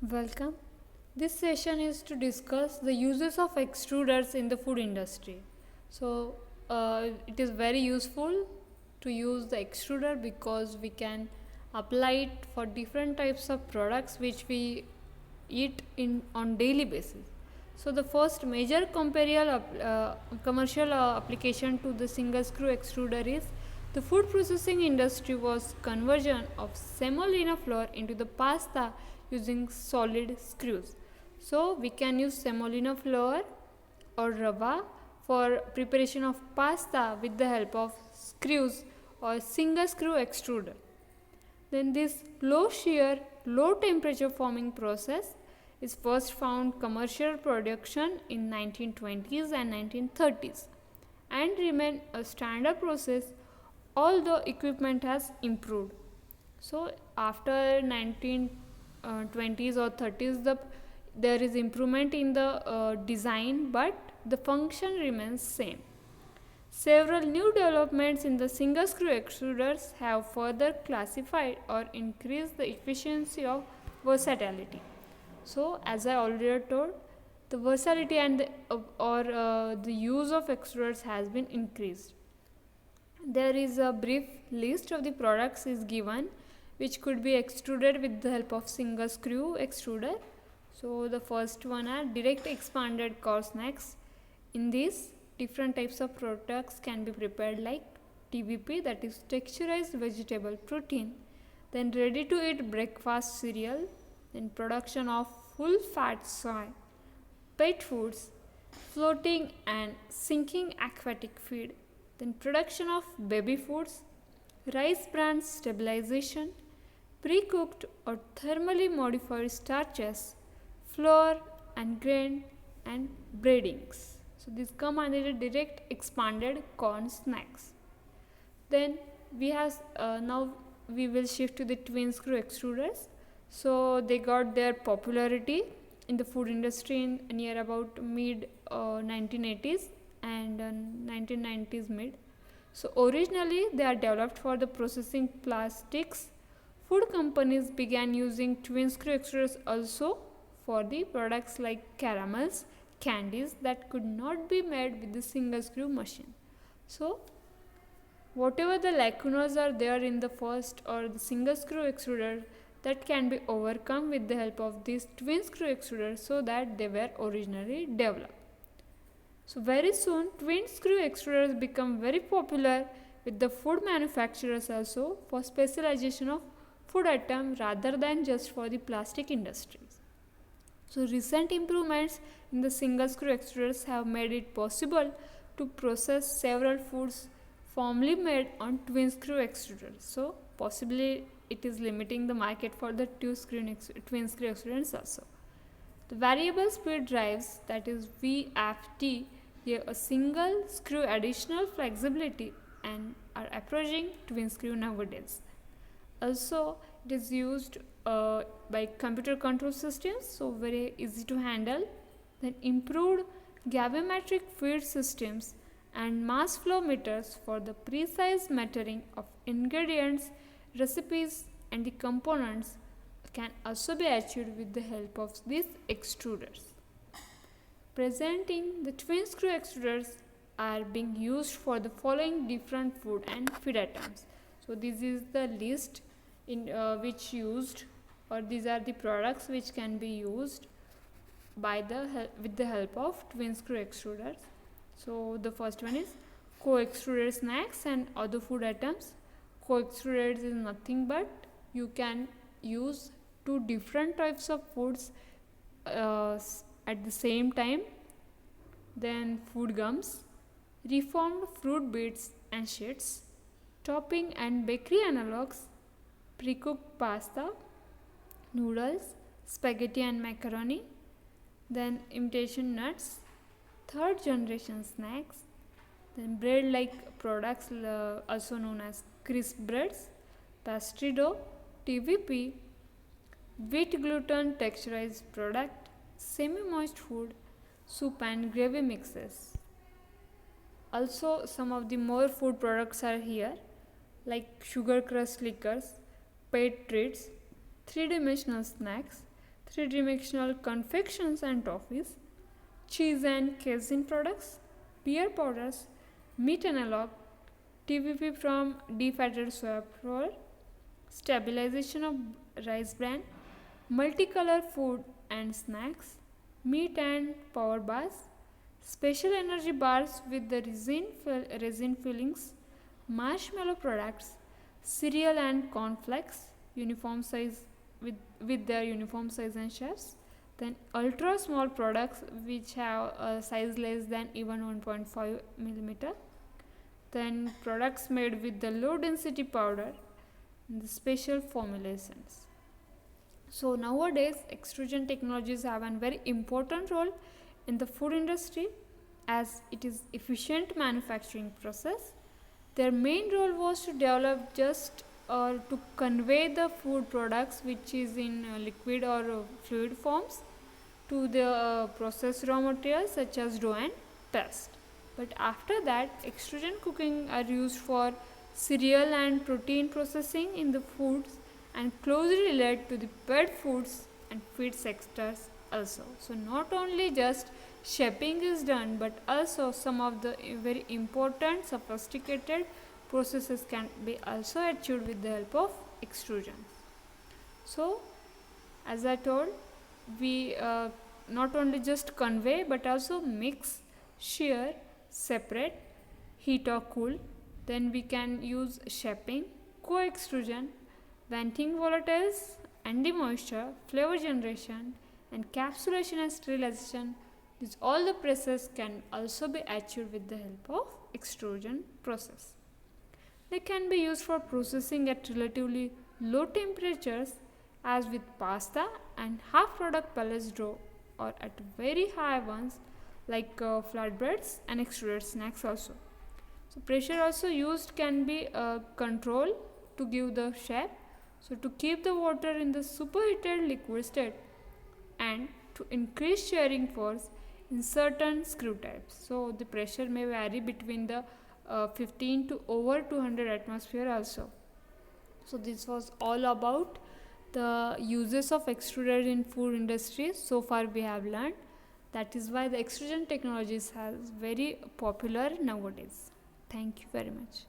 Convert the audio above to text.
Welcome. This session is to discuss the uses of extruders in the food industry. So, it is very useful to use the extruder because we can apply it for different types of products which we eat in on daily basis. So, the first major commercial application to the single screw extruder is the food processing industry was conversion of semolina flour into the pasta using solid screws. So we can use semolina flour or rava for preparation of pasta with the help of screws or single screw extruder. Then this low shear, low temperature forming process is first found commercial production in 1920s and 1930s and remain a standard process although equipment has improved. So after 1920s or 30s there is improvement in the design but the function remains same. Several new developments in the single screw extruders have further classified or increased the efficiency of versatility. So, as I already told, the versatility and the use of extruders has been increased. There is a brief list of the products is given which could be extruded with the help of single screw extruder. So the first one are direct expanded core snacks. In this, different types of products can be prepared like TVP, that is texturized vegetable protein, then ready to eat breakfast cereal, then production of full fat soy, pet foods, floating and sinking aquatic feed, then production of baby foods, rice bran stabilization, pre-cooked or thermally modified starches, flour and grain and breadings. So these come under the direct expanded corn snacks. Then we have now we will shift to the twin screw extruders. So they got their popularity in the food industry in near about mid 1980s and 1990s mid. So originally they are developed for the processing plastics. Food companies began using twin screw extruders also for the products like caramels, candies that could not be made with the single screw machine. So whatever the lacunas are there in the first or the single screw extruder, that can be overcome with the help of these twin screw extruders so that they were originally developed. So very soon twin screw extruders become very popular with the food manufacturers also for specialization of food item rather than just for the plastic industries. So recent improvements in the single screw extruders have made it possible to process several foods formerly made on twin screw extruders. So possibly it is limiting the market for the twin screw extruders also. The variable speed drives, that is VFD, give a single screw additional flexibility and are approaching twin screw nowadays. Also it is used by computer control systems, so very easy to handle. Then improved gravimetric feed systems and mass flow meters for the precise metering of ingredients, recipes and the components can also be achieved with the help of these extruders. Presenting the twin screw extruders are being used for the following different food and feed items. So this is the list in which used, or these are the products which can be used by with the help of twin screw extruders. So the first one is co-extruded snacks and other food items. Co-extruded is nothing but you can use two different types of foods at the same time. Then food gums, reformed fruit bits and sheets, topping and bakery analogs, pre-cooked pasta, noodles, spaghetti and macaroni, then imitation nuts, third generation snacks, then bread like products also known as crisp breads, pastry dough, TVP, wheat gluten texturized product, semi-moist food, soup and gravy mixes. Also some of the more food products are here like sugar crust liquors, pet treats, three-dimensional snacks, three-dimensional confections and toffees, cheese and casein products, beer powders, meat analog, TVP from defatted soya flour, stabilization of rice bran, multicolor food and snacks, meat and power bars, special energy bars with the resin fillings, marshmallow products, cereal and cornflakes, uniform size with their uniform size and shapes. Then ultra small products which have a size less than even 1.5 millimeter. Then products made with the low density powder and the special formulations. So nowadays extrusion technologies have a very important role in the food industry as it is efficient manufacturing process. Their main role was to develop just or to convey the food products which is in liquid or fluid forms to the processed raw materials such as dough and paste. But after that, extrusion cooking are used for cereal and protein processing in the foods and closely related to the pet foods and feed sectors also. So not only just shaping is done, but also some of the very important sophisticated processes can be also achieved with the help of extrusions. So as I told, we not only just convey but also mix, shear, separate, heat or cool. Then we can use shaping, co-extrusion, venting volatiles, anti-moisture, flavor generation and encapsulation and sterilization. These all the processes can also be achieved with the help of extrusion process. They can be used for processing at relatively low temperatures as with pasta and half product pallet dough, or at very high ones like flatbreads and extruded snacks also. So pressure also used can be controlled to give the shape, so to keep the water in the superheated liquid state and to increase shearing force in certain screw types. So the pressure may vary between the 15 to over 200 atmosphere also. So this was all about the uses of extruder in food industry. So far we have learned. That is why the extrusion technologies has very popular nowadays. Thank you very much.